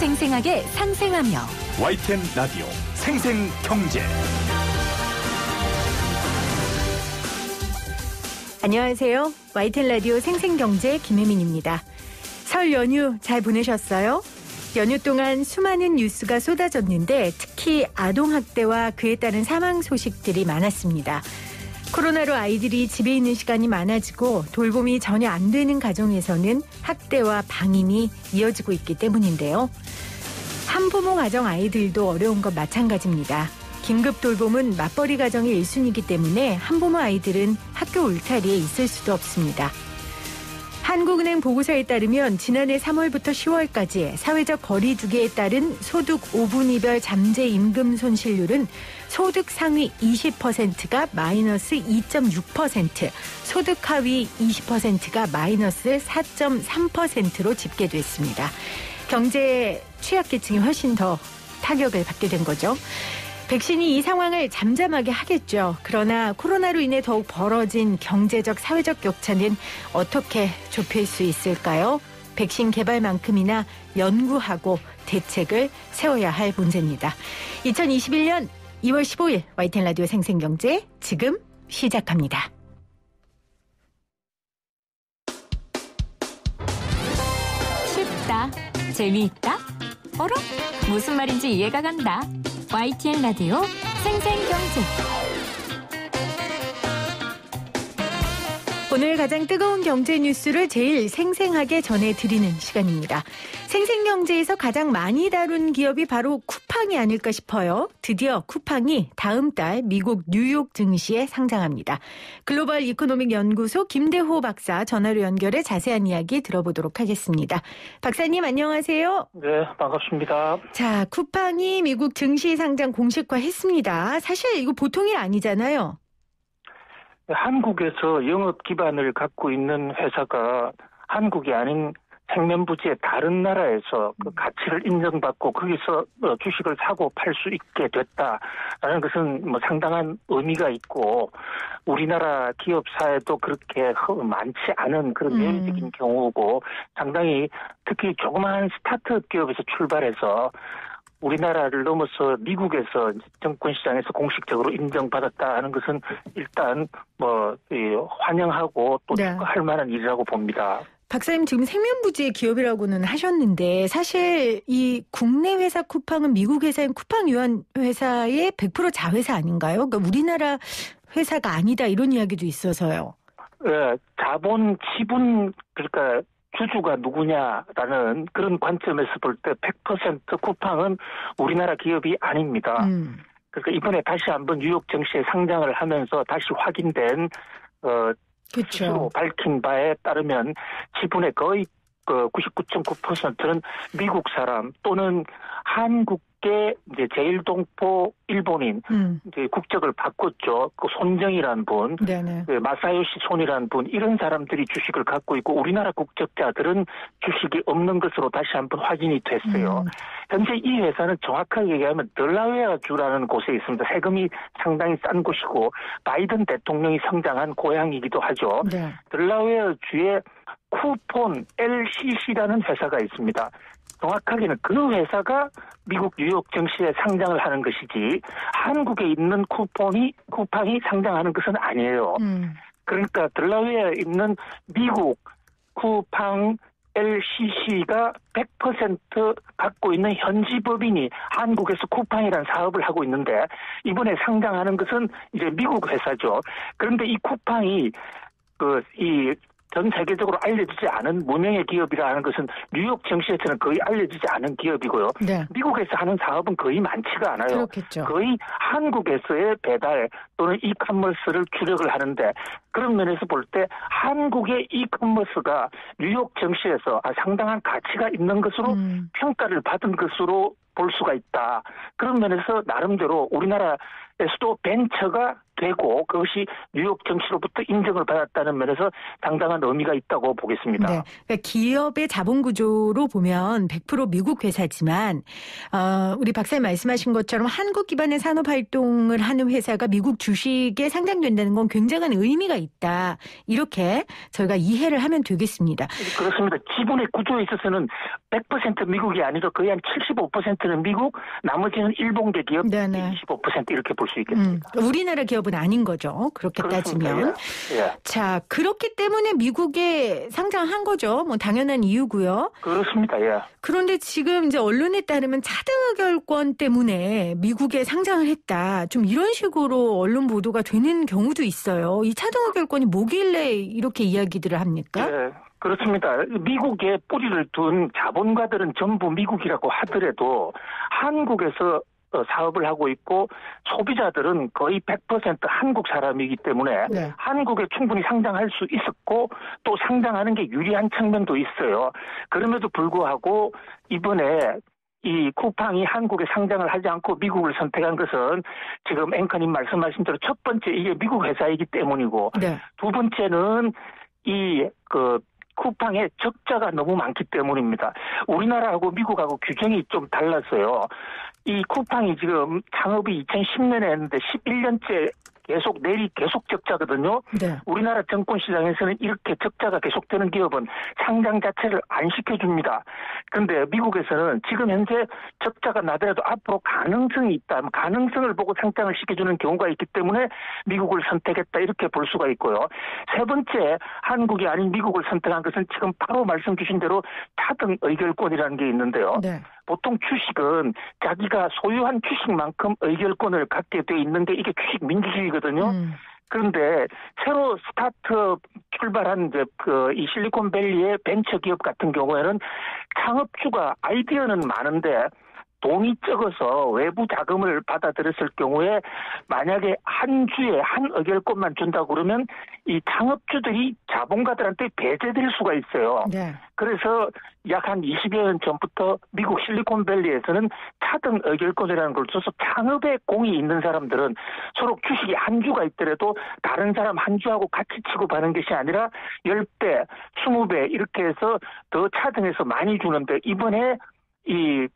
생생하게 상생하며 YTN 라디오 생생경제. 안녕하세요. YTN 라디오 생생경제 김혜민입니다. 설 연휴 잘 보내셨어요? 연휴 동안 수많은 뉴스가 쏟아졌는데 특히 아동학대와 그에 따른 사망 소식들이 많았습니다. 코로나로 아이들이 집에 있는 시간이 많아지고 돌봄이 전혀 안 되는 가정에서는 학대와 방임이 이어지고 있기 때문인데요. 한부모 가정 아이들도 어려운 건 마찬가지입니다. 긴급 돌봄은 맞벌이 가정의 1순위이기 때문에 한부모 아이들은 학교 울타리에 있을 수도 없습니다. 한국은행 보고서에 따르면 지난해 3월부터 10월까지 사회적 거리 두기에 따른 소득 5분위별 잠재 임금 손실률은 소득 상위 20%가 마이너스 2.6%, 소득 하위 20%가 마이너스 4.3%로 집계됐습니다. 경제 취약계층이 훨씬 더 타격을 받게 된 거죠. 백신이 이 상황을 잠잠하게 하겠죠. 그러나 코로나로 인해 더욱 벌어진 경제적, 사회적 격차는 어떻게 좁힐 수 있을까요? 백신 개발만큼이나 연구하고 대책을 세워야 할 문제입니다. 2021년 2월 15일 YTN 라디오 생생경제 지금 시작합니다. 쉽다, 재미있다, 어라? 무슨 말인지 이해가 간다. YTN 라디오 생생경제. 오늘 가장 뜨거운 경제 뉴스를 제일 생생하게 전해드리는 시간입니다. 생생경제에서 가장 많이 다룬 기업이 바로 쿠팡이 아닐까 싶어요. 드디어 쿠팡이 다음 달 미국 뉴욕 증시에 상장합니다. 글로벌 이코노믹 연구소 김대호 박사 전화로 연결해 자세한 이야기 들어보도록 하겠습니다. 박사님 안녕하세요. 네, 반갑습니다. 자, 쿠팡이 미국 증시 상장 공식화했습니다. 사실 이거 보통 일 아니잖아요. 한국에서 영업 기반을 갖고 있는 회사가 한국이 아닌 생면부지의 다른 나라에서 그 가치를 인정받고 거기서 주식을 사고 팔 수 있게 됐다라는 것은 뭐 상당한 의미가 있고 우리나라 기업사에도 그렇게 많지 않은 그런 예외적인 경우고 상당히 특히 조그마한 스타트업 기업에서 출발해서 우리나라를 넘어서 미국에서 정권시장에서 공식적으로 인정받았다는 것은 일단 환영하고 또 할 만한 일이라고 봅니다. 박사님 지금 생면부지의 기업이라고는 하셨는데 사실 이 국내 회사 쿠팡은 미국 회사인 쿠팡 유한 회사의 100% 자회사 아닌가요? 그러니까 우리나라 회사가 아니다 이런 이야기도 있어서요. 네, 자본 지분 그러니까 주주가 누구냐라는 그런 관점에서 볼 때 100% 쿠팡은 우리나라 기업이 아닙니다. 그러니까 이번에 다시 한번 뉴욕 증시에 상장을 하면서 다시 확인된 스스로 밝힌 바에 따르면 지분의 거의 99.9%는 미국 사람 또는 한국계 이제 제일동포 일본인 이제 국적을 바꿨죠. 그 손정이라는 분, 그 마사요시 손이라는 분 이런 사람들이 주식을 갖고 있고 우리나라 국적자들은 주식이 없는 것으로 다시 한번 확인이 됐어요. 현재 이 회사는 정확하게 얘기하면 델라웨어주라는 곳에 있습니다. 세금이 상당히 싼 곳이고 바이든 대통령이 성장한 고향이기도 하죠. 네. 델라웨어주의 쿠폰 LCC라는 회사가 있습니다. 정확하게는 그 회사가 미국 뉴욕 증시에 상장을 하는 것이지 한국에 있는 쿠팡이 상장하는 것은 아니에요. 그러니까 델라웨어에 있는 미국 쿠팡 LCC가 100% 갖고 있는 현지 법인이 한국에서 쿠팡이라는 사업을 하고 있는데 이번에 상장하는 것은 이제 미국 회사죠. 그런데 이 쿠팡이 전 세계적으로 알려지지 않은 무명의 기업이라는 것은 뉴욕 증시에서는 거의 알려지지 않은 기업이고요. 네. 미국에서 하는 사업은 거의 많지가 않아요. 그렇겠죠. 거의 한국에서의 배달 또는 이커머스를 주력을 하는데 그런 면에서 볼 때 한국의 이커머스가 뉴욕 증시에서 상당한 가치가 있는 것으로 평가를 받은 것으로 볼 수가 있다. 그런 면에서 나름대로 우리나라 에서도 벤처가 되고 그것이 뉴욕 정시로부터 인정을 받았다는 면에서 상당한 의미가 있다고 보겠습니다. 네, 그러니까 기업의 자본 구조로 보면 100% 미국 회사지만 우리 박사님 말씀하신 것처럼 한국 기반의 산업 활동을 하는 회사가 미국 주식에 상장된다는 건 굉장한 의미가 있다. 이렇게 저희가 이해를 하면 되겠습니다. 그렇습니다. 지분의 구조에 있어서는 100% 미국이 아니라 거의 한 75%는 미국, 나머지는 일본계 기업 25% 이렇게 볼 수 있겠습니다. 우리나라 기업은 아닌 거죠. 그렇게 그렇습니다. 따지면. 예. 자, 그렇기 때문에 미국에 상장한 거죠. 뭐 당연한 이유고요. 그렇습니다. 예. 그런데 지금 이제 언론에 따르면 차등 의결권 때문에 미국에 상장을 했다. 좀 이런 식으로 언론 보도가 되는 경우도 있어요. 이 차등 의결권이 뭐길래 이렇게 이야기들을 합니까? 예. 그렇습니다. 미국에 뿌리를 둔 자본가들은 전부 미국이라고 하더라도 한국에서 사업을 하고 있고 소비자들은 거의 100% 한국 사람이기 때문에 네. 한국에 충분히 상장할 수 있었고 또 상장하는 게 유리한 측면도 있어요. 그럼에도 불구하고 이번에 이 쿠팡이 한국에 상장을 하지 않고 미국을 선택한 것은 지금 앵커님 말씀하신 대로 첫 번째 이게 미국 회사이기 때문이고 네. 두 번째는 쿠팡에 적자가 너무 많기 때문입니다. 우리나라하고 미국하고 규정이 좀 달랐어요. 이 쿠팡이 지금 창업이 2010년에 했는데 11년째 계속 적자거든요. 네. 우리나라 증권시장에서는 이렇게 적자가 계속되는 기업은 상장 자체를 안 시켜줍니다. 그런데 미국에서는 지금 현재 적자가 나더라도 앞으로 가능성이 있다. 가능성을 보고 상장을 시켜주는 경우가 있기 때문에 미국을 선택했다 이렇게 볼 수가 있고요. 세 번째 한국이 아닌 미국을 선택한 것은 지금 바로 말씀 주신 대로 차등 의결권이라는 게 있는데요. 네. 보통 주식은 자기가 소유한 주식만큼 의결권을 갖게 돼 있는 게 이게 주식 민주주의거든요. 그런데 새로 스타트업 출발한 이 실리콘밸리의 벤처 기업 같은 경우에는 창업주가 아이디어는 많은데 돈이 적어서 외부 자금을 받아들였을 경우에 만약에 한 주에 한 의결권만 준다고 그러면 이 창업주들이 자본가들한테 배제될 수가 있어요. 네. 그래서 약 한 20여 년 전부터 미국 실리콘밸리에서는 차등 의결권이라는 걸 써서 창업에 공이 있는 사람들은 서로 주식이 한 주가 있더라도 다른 사람 한 주하고 같이 취급하는 것이 아니라 10배, 20배 이렇게 해서 더 차등해서 많이 주는데 이번에 이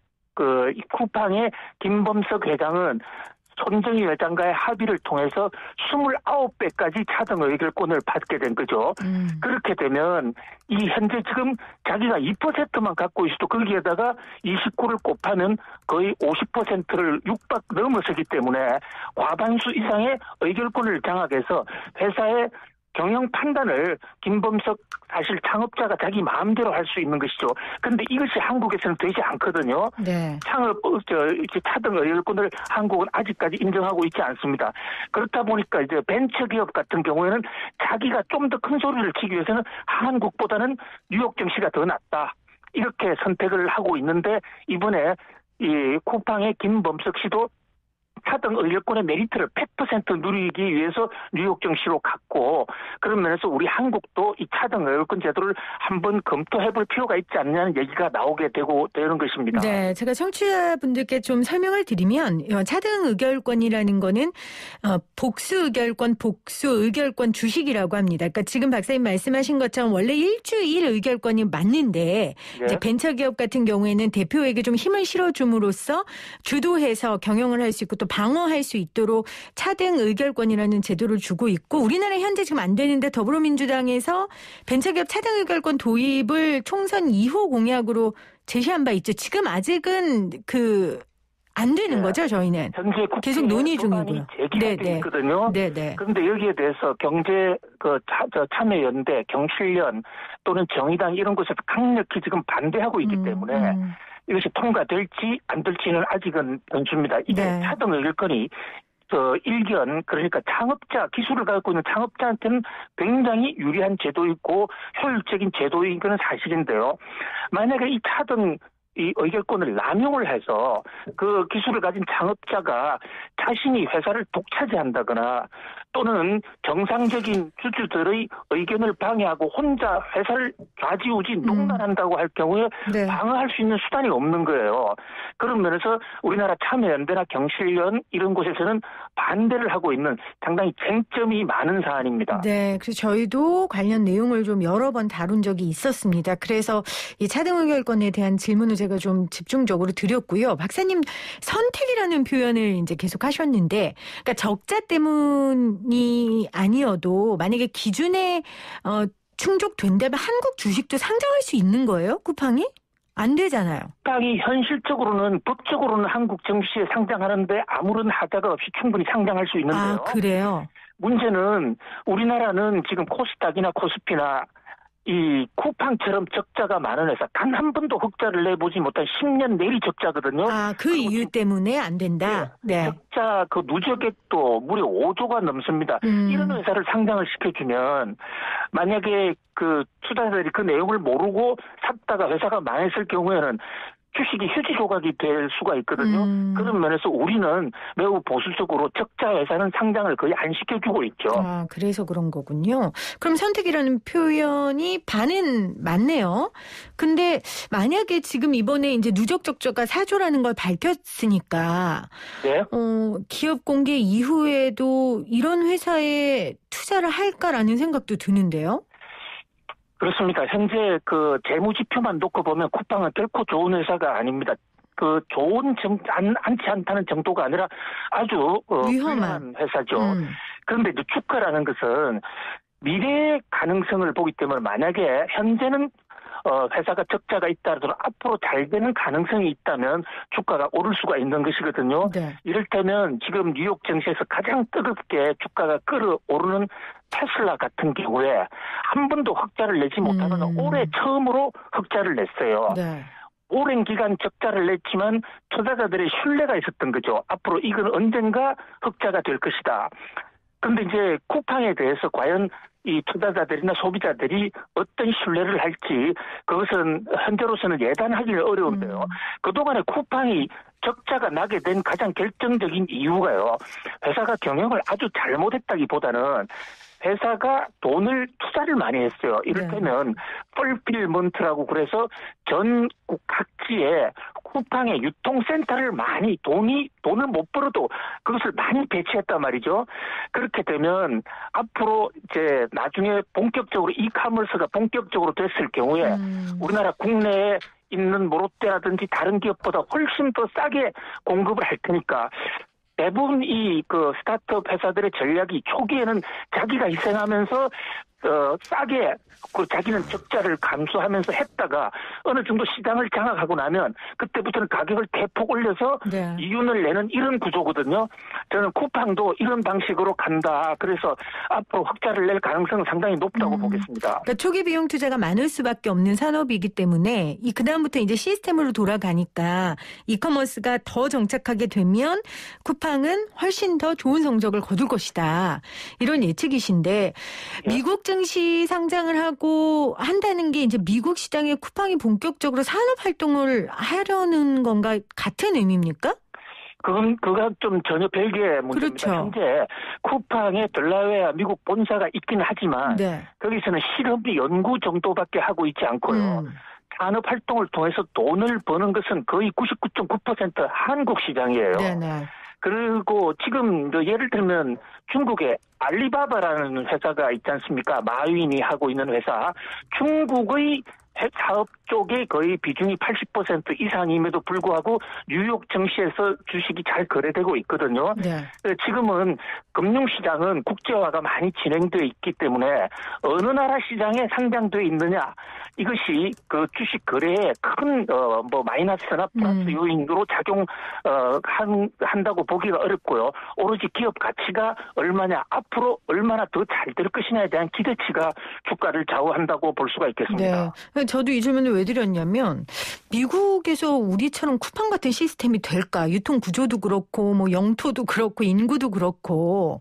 쿠팡의 김범석 회장은 손정희 회장과의 합의를 통해서 29배까지 차등 의결권을 받게 된 거죠. 그렇게 되면 이 현재 지금 자기가 2%만 갖고 있어도 거기에다가 29를 곱하면 거의 50%를 육박 넘어서기 때문에 과반수 이상의 의결권을 장악해서 회사의 경영 판단을 김범석 사실 창업자가 자기 마음대로 할 수 있는 것이죠. 그런데 이것이 한국에서는 되지 않거든요. 네. 차등 의결권을 한국은 아직까지 인정하고 있지 않습니다. 그렇다 보니까 이제 벤처 기업 같은 경우에는 자기가 좀 더 큰 소리를 치기 위해서는 한국보다는 뉴욕 정시가 더 낫다. 이렇게 선택을 하고 있는데 이번에 이 쿠팡의 김범석 씨도 차등 의결권의 메리트를 100% 누리기 위해서 뉴욕 정시로 갔고 그런 면에서 우리 한국도 이 차등 의결권 제도를 한번 검토해볼 필요가 있지 않냐는 얘기가 나오게 되는 것입니다. 네, 제가 청취자분들께 좀 설명을 드리면 차등 의결권이라는 거는 복수 의결권 주식이라고 합니다. 그러니까 지금 박사님 말씀하신 것처럼 원래 일주일 의결권이 맞는데 네. 이제 벤처기업 같은 경우에는 대표에게 좀 힘을 실어줌으로써 주도해서 경영을 할 수 있고 또 방어할 수 있도록 차등 의결권이라는 제도를 주고 있고 우리나라 현재 지금 안 되는데 더불어민주당에서 벤처기업 차등 의결권 도입을 총선 2호 공약으로 제시한 바 있죠. 지금 아직은 안 되는 거죠, 저희는. 현재 계속 논의 중이고요. 제기되어 있거든요. 네네. 그런데 여기에 대해서 경제 참여연대, 경실련 또는 정의당 이런 곳에서 강력히 지금 반대하고 있기 때문에 이것이 통과될지 안 될지는 아직은 변수입니다. 이게 네. 차등 의결권이 그러니까 기술을 갖고 있는 창업자한테는 굉장히 유리한 제도이고 효율적인 제도인 건 사실인데요. 만약에 이 차등 이 의결권을 남용을 해서 그 기술을 가진 창업자가 자신이 회사를 독차지한다거나 또는 정상적인 주주들의 의견을 방해하고 혼자 회사를 좌지우지 농단한다고 할 경우에 네. 방어할 수 있는 수단이 없는 거예요. 그런 면에서 우리나라 참여연대나 경실련 이런 곳에서는 반대를 하고 있는 상당히 쟁점이 많은 사안입니다. 네, 그래서 저희도 관련 내용을 좀 여러 번 다룬 적이 있었습니다. 그래서 이 차등 의결권에 대한 질문을 제가 좀 집중적으로 드렸고요. 박사님 선택이라는 표현을 이제 계속 하셨는데, 그러니까 적자 때문이 아니어도 만약에 기준에 충족된다면 한국 주식도 상장할 수 있는 거예요? 쿠팡이? 안 되잖아요. 쿠팡이 현실적으로는 법적으로는 한국 증시에 상장하는데 아무런 하자가 없이 충분히 상장할 수 있는데요. 아, 그래요? 문제는 우리나라는 지금 코스닥이나 코스피나 이 쿠팡처럼 적자가 많은 회사 단 한 번도 흑자를 내보지 못한 10년 내리 적자거든요. 아, 그 이유 때문에 안 된다? 네. 적자 그 누적액도 무려 5조가 넘습니다. 이런 회사를 상장을 시켜주면 만약에 그 투자자들이 그 내용을 모르고 샀다가 회사가 망했을 경우에는 주식이 휴지 조각이 될 수가 있거든요. 그런 면에서 우리는 매우 보수적으로 적자 회사는 상장을 거의 안 시켜주고 있죠. 아, 그래서 그런 거군요. 그럼 선택이라는 표현이 반은 맞네요. 근데 만약에 지금 이번에 이제 누적 적자가 4조라는 걸 밝혔으니까 네. 기업 공개 이후에도 이런 회사에 투자를 할까라는 생각도 드는데요. 그렇습니다. 현재 그 재무 지표만 놓고 보면 쿠팡은 결코 좋은 회사가 아닙니다. 그 좋은 않지 않다는 정도가 아니라 아주 위험한 회사죠. 그런데 이제 주가라는 것은 미래의 가능성을 보기 때문에 만약에 현재는 회사가 적자가 있다 하더라도 앞으로 잘 되는 가능성이 있다면 주가가 오를 수가 있는 것이거든요. 네. 이를테면 지금 뉴욕 증시에서 가장 뜨겁게 주가가 끌어오르는 테슬라 같은 경우에 한 번도 흑자를 내지 못하거나 올해 처음으로 흑자를 냈어요. 네. 오랜 기간 적자를 냈지만 투자자들의 신뢰가 있었던 거죠. 앞으로 이건 언젠가 흑자가 될 것이다. 그런데 이제 쿠팡에 대해서 과연 이 투자자들이나 소비자들이 어떤 신뢰를 할지 그것은 현재로서는 예단하기는 어려운데요. 그동안에 쿠팡이 적자가 나게 된 가장 결정적인 이유가요. 회사가 경영을 아주 잘못했다기보다는 회사가 투자를 많이 했어요. 이를테면 풀필먼트라고 그래서 전국 각지에 쿠팡의 유통센터를 많이 돈을 못 벌어도 그것을 많이 배치했단 말이죠. 그렇게 되면 앞으로 이제 나중에 본격적으로 이커머스가 본격적으로 됐을 경우에 우리나라 국내에 있는 뭐 롯데라든지 다른 기업보다 훨씬 더 싸게 공급을 할 테니까 대부분 그 스타트업 회사들의 전략이 초기에는 자기가 희생하면서 싸게 자기는 적자를 감수하면서 했다가 어느 정도 시장을 장악하고 나면 그때부터는 가격을 대폭 올려서 네. 이윤을 내는 이런 구조거든요. 저는 쿠팡도 이런 방식으로 간다. 그래서 앞으로 흑자를 낼 가능성은 상당히 높다고 보겠습니다. 그러니까 초기 비용 투자가 많을 수밖에 없는 산업이기 때문에 그다음부터 이제 시스템으로 돌아가니까 이커머스가 더 정착하게 되면 쿠팡은 훨씬 더 좋은 성적을 거둘 것이다. 이런 예측이신데 미국 증시 상장을 하고 한다는 게 이제 미국 시장에 쿠팡이 본격적으로 산업 활동을 하려는 건가 같은 의미입니까? 그건 좀 전혀 별개의 문제입니다. 그렇죠. 현재 쿠팡의 델라웨어 미국 본사가 있긴 하지만 네. 거기서는 실험비 연구 정도밖에 하고 있지 않고요. 산업 활동을 통해서 돈을 버는 것은 거의 99.9% 한국 시장이에요. 네네. 그리고 지금 예를 들면 중국에 알리바바라는 회사가 있지 않습니까? 마윈이 하고 있는 회사. 중국의 사업 쪽에 거의 비중이 80% 이상임에도 불구하고 뉴욕 증시에서 주식이 잘 거래되고 있거든요. 네. 지금은 금융시장은 국제화가 많이 진행되어 있기 때문에 어느 나라 시장에 상장되어 있느냐 이것이 그 주식 거래에 큰 마이너스나 플러스 요인으로 한다고 보기가 어렵고요. 오로지 기업 가치가 얼마냐 앞으로 얼마나 더 잘 될 것이냐에 대한 기대치가 주가를 좌우한다고 볼 수가 있겠습니다. 네. 저도 이 질문을 왜 드렸냐면 미국에서 우리처럼 쿠팡 같은 시스템이 될까? 유통 구조도 그렇고 뭐 영토도 그렇고 인구도 그렇고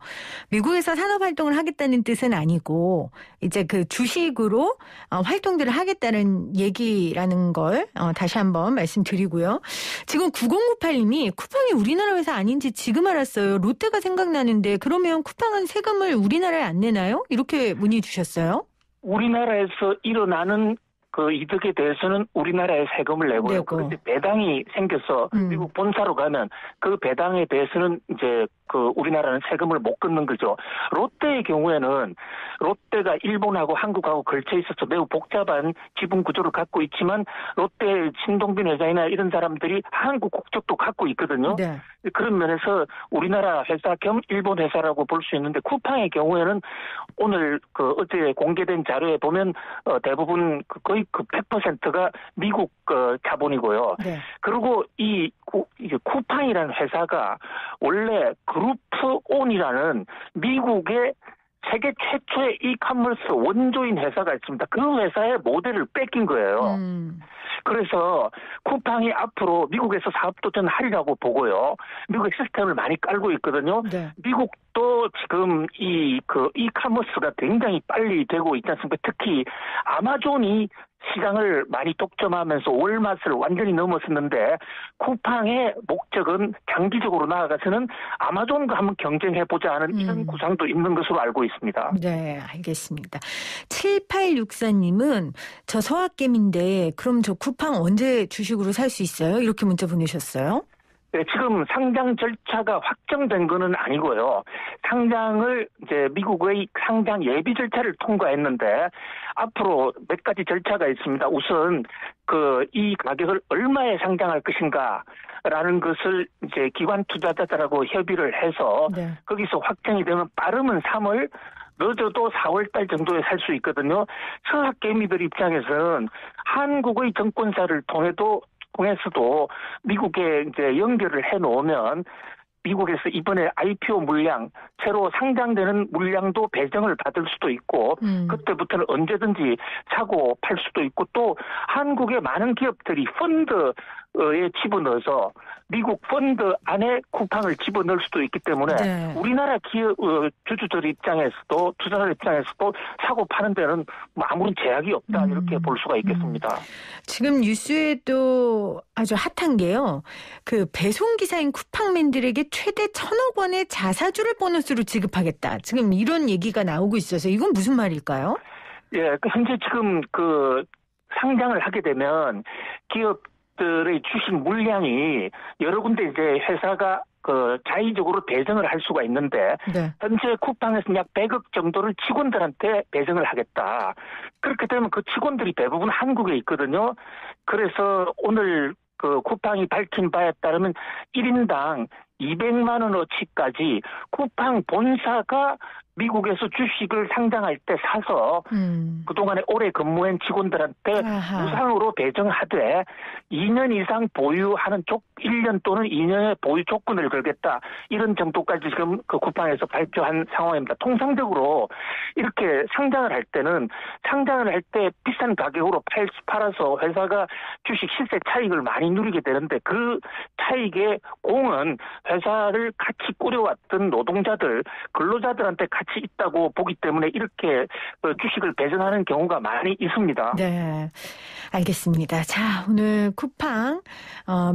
미국에서 산업 활동을 하겠다는 뜻은 아니고 이제 그 주식으로 활동들을 하겠다는 얘기라는 걸 다시 한번 말씀드리고요. 지금 9098님이 쿠팡이 우리나라 회사 아닌지 지금 알았어요. 롯데가 생각나는데 그러면 쿠팡은 세금을 우리나라에 안 내나요? 이렇게 문의 주셨어요. 우리나라에서 일어나는 그 이득에 대해서는 우리나라에 세금을 내고요. 그런데 배당이 생겨서 미국 본사로 가면 그 배당에 대해서는 이제 그 우리나라는 세금을 못 걷는 거죠. 롯데의 경우에는 롯데가 일본하고 한국하고 걸쳐 있어서 매우 복잡한 지분 구조를 갖고 있지만 롯데 신동빈 회장이나 이런 사람들이 한국 국적도 갖고 있거든요. 네. 그런 면에서 우리나라 회사 겸 일본 회사라고 볼 수 있는데 쿠팡의 경우에는 오늘 그 어제 공개된 자료에 보면 대부분 거의 그 100%가 미국 자본이고요. 네. 그리고 이 쿠팡이라는 회사가 원래 그룹온이라는 미국의 세계 최초의 이커머스 원조인 회사가 있습니다. 그 회사의 모델을 뺏긴 거예요. 그래서 쿠팡이 앞으로 미국에서 사업도 전 하리라고 보고요. 미국의 시스템을 많이 깔고 있거든요. 네. 미국도 지금 이커머스가 굉장히 빨리 되고 있지 않습니까? 특히 아마존이 시장을 많이 독점하면서 월마트를 완전히 넘어섰는데 쿠팡의 목적은 장기적으로 나아가서는 아마존과 한번 경쟁해보자 하는 이런 구상도 있는 것으로 알고 있습니다. 네, 알겠습니다. 7864님은 저 서학겜인데 그럼 저 쿠팡 언제 주식으로 살 수 있어요? 이렇게 문자 보내셨어요. 네, 지금 상장 절차가 확정된 거는 아니고요. 상장을 이제 미국의 상장 예비 절차를 통과했는데 앞으로 몇 가지 절차가 있습니다. 우선 이 가격을 얼마에 상장할 것인가라는 것을 이제 기관 투자자들하고 협의를 해서 네. 거기서 확정이 되면 빠르면 3월 늦어도 4월 달 정도에 살 수 있거든요. 서학개미들 입장에서는 한국의 정권사를 통해서도 미국에 이제 연결을 해 놓으면 미국에서 이번에 IPO 물량, 새로 상장되는 물량도 배정을 받을 수도 있고 그때부터는 언제든지 사고 팔 수도 있고 또 한국의 많은 기업들이 펀드에 집어넣어서 미국 펀드 안에 쿠팡을 집어넣을 수도 있기 때문에 네. 우리나라 기업 주주들 입장에서도 투자자 입장에서도 사고 파는 데는 아무런 제약이 없다 이렇게 볼 수가 있겠습니다. 지금 뉴스에도 아주 핫한 게요. 그 배송기사인 쿠팡맨들에게 최대 1,000억 원의 자사주를 보너스로 지급하겠다. 지금 이런 얘기가 나오고 있어서 이건 무슨 말일까요? 예, 현재 지금 상장을 하게 되면 기업들의 주식 물량이 여러 군데 이제 회사가 자의적으로 배정을 할 수가 있는데 네. 현재 쿠팡에서는 약 100억 정도를 직원들한테 배정을 하겠다. 그렇게 되면 그 직원들이 대부분 한국에 있거든요. 그래서 오늘 쿠팡이 밝힌 바에 따르면 1인당 200만 원어치까지 쿠팡 본사가 미국에서 주식을 상장할 때 사서 그동안에 오래 근무한 직원들한테 무상으로 배정하되 2년 이상 보유하는 1년 또는 2년의 보유 조건을 걸겠다. 이런 정도까지 지금 쿠팡에서 발표한 상황입니다. 통상적으로 이렇게 상장을 할 때는 상장을 할 때 비싼 가격으로 팔아서 회사가 주식 실세 차익을 많이 누리게 되는데 그 차익의 공은 회사를 같이 꾸려왔던 노동자들, 근로자들한테 같이 있다고 보기 때문에 이렇게 주식을 배정하는 경우가 많이 있습니다. 네, 알겠습니다. 자, 오늘 쿠팡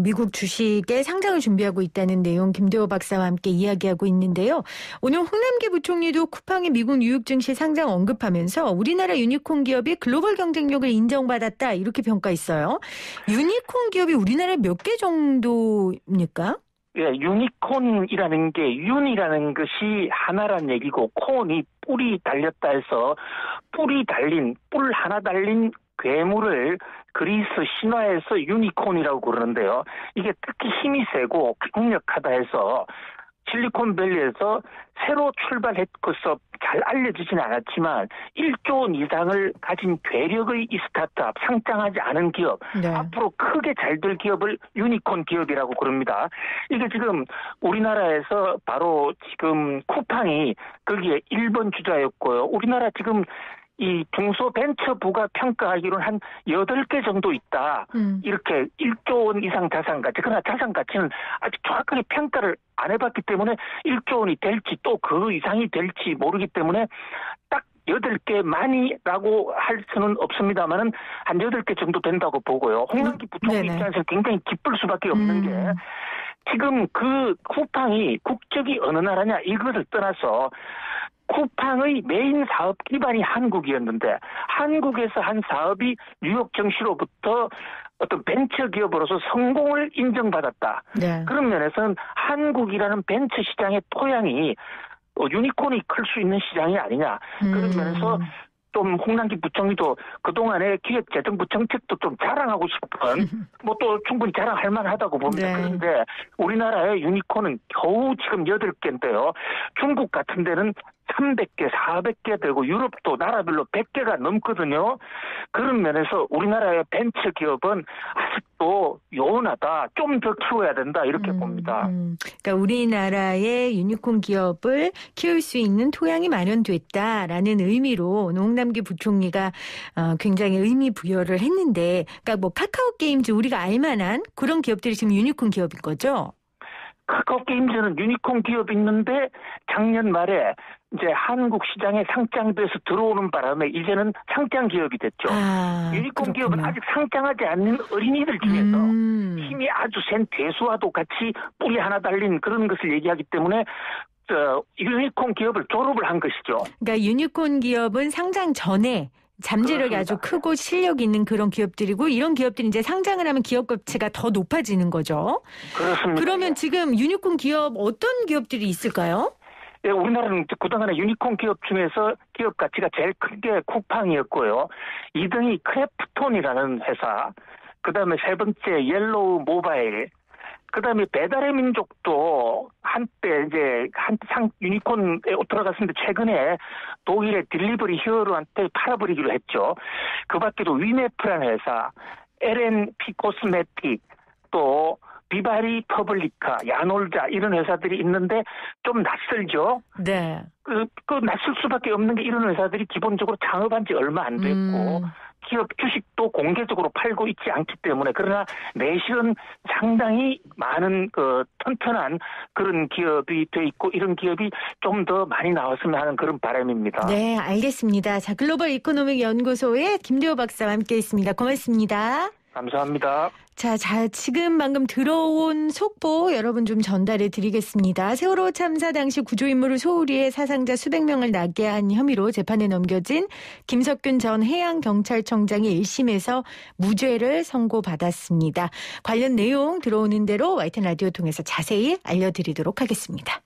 미국 주식에 상장을 준비하고 있다는 내용 김대호 박사와 함께 이야기하고 있는데요. 오늘 홍남기 부총리도 쿠팡의 미국 뉴욕 증시 상장 언급하면서 우리나라 유니콘 기업이 글로벌 경쟁력을 인정받았다 이렇게 평가했어요. 유니콘 기업이 우리나라에 몇 개 정도입니까? 예, 유니콘이라는 게 윤이라는 것이 하나란 얘기고 콘이 뿔이 달렸다 해서 뿔 하나 달린 괴물을 그리스 신화에서 유니콘이라고 그러는데요. 이게 특히 힘이 세고 강력하다 해서 실리콘밸리에서 새로 출발했고서 잘 알려지진 않았지만 1조 원 이상을 가진 괴력의 이 스타트업, 상장하지 않은 기업, 네. 앞으로 크게 잘 될 기업을 유니콘 기업이라고 그럽니다. 이게 지금 우리나라에서 바로 지금 쿠팡이 거기에 1번 주자였고요. 우리나라 지금 이 중소벤처부가 평가하기로는 한 8개 정도 있다. 이렇게 1조 원 이상 자산가치. 그러나 자산가치는 아직 정확하게 평가를 안 해봤기 때문에 1조 원이 될지 또 그 이상이 될지 모르기 때문에 딱 8개만이라고 할 수는 없습니다만은 한 8개 정도 된다고 보고요. 홍남기 부총리 입장에서는 굉장히 기쁠 수밖에 없는 게 지금 그 쿠팡이 국적이 어느 나라냐 이것을 떠나서 쿠팡의 메인 사업 기반이 한국이었는데 한국에서 한 사업이 뉴욕 정시로부터 어떤 벤처 기업으로서 성공을 인정받았다. 네. 그런 면에서는 한국이라는 벤처 시장의 토양이 유니콘이 클 수 있는 시장이 아니냐. 그런 면에서 좀 홍남기 부총리도 그동안의 기획재정부 정책도 좀 자랑하고 싶은 뭐 또 충분히 자랑할 만하다고 봅니다. 네. 그런데 우리나라의 유니콘은 겨우 지금 8개인데요. 중국 같은 데는 300개, 400개 되고 유럽도 나라별로 100개가 넘거든요. 그런 면에서 우리나라의 벤처 기업은 아직도 요원하다. 좀 더 키워야 된다. 이렇게 봅니다. 그러니까 우리나라의 유니콘 기업을 키울 수 있는 토양이 마련됐다라는 의미로 홍남기 부총리가 굉장히 의미 부여를 했는데 그러니까 뭐 카카오 게임즈 우리가 알만한 그런 기업들이 지금 유니콘 기업인 거죠? 카카오 게임즈는 유니콘 기업이 있는데 작년 말에 이제 한국 시장에 상장돼서 들어오는 바람에 이제는 상장 기업이 됐죠. 유니콘 기업은 아직 상장하지 않는 어린이들 중에서 힘이 아주 센 대수와도 같이 뿌리 하나 달린 그런 것을 얘기하기 때문에 유니콘 기업을 졸업을 한 것이죠. 그러니까 유니콘 기업은 상장 전에 잠재력이 그렇습니다. 아주 크고 실력 있는 그런 기업들이고 이런 기업들이 이제 상장을 하면 기업 가치가 더 높아지는 거죠. 그렇습니다. 그러면 지금 유니콘 기업 어떤 기업들이 있을까요? 예, 우리나라는 그동안에 유니콘 기업 중에서 기업 가치가 제일 큰 게 쿠팡이었고요. 2등이 크래프톤이라는 회사, 그 다음에 세 번째 옐로우 모바일, 그 다음에 배달의 민족도 한때 이제 유니콘에 들어갔는데 최근에 독일의 딜리버리 히어로한테 팔아버리기로 했죠. 그 밖에도 위메프라는 회사, LNP 코스메틱, 또 비바리 퍼블리카, 야놀자 이런 회사들이 있는데 좀 낯설죠. 네. 그 낯설 수밖에 없는 게 이런 회사들이 기본적으로 창업한 지 얼마 안 됐고 기업 주식도 공개적으로 팔고 있지 않기 때문에 그러나 내실은 상당히 많은 튼튼한 그런 기업이 돼 있고 이런 기업이 좀 더 많이 나왔으면 하는 그런 바람입니다. 네, 알겠습니다. 자, 글로벌 이코노믹 연구소의 김대호 박사와 함께했습니다. 고맙습니다. 감사합니다. 자, 지금 방금 들어온 속보 여러분 좀 전달해 드리겠습니다. 세월호 참사 당시 구조인물을 소홀히해 사상자 수백 명을 나게 한 혐의로 재판에 넘겨진 김석균 전 해양경찰청장이 1심에서 무죄를 선고받았습니다. 관련 내용 들어오는 대로 YTN 라디오 통해서 자세히 알려드리도록 하겠습니다.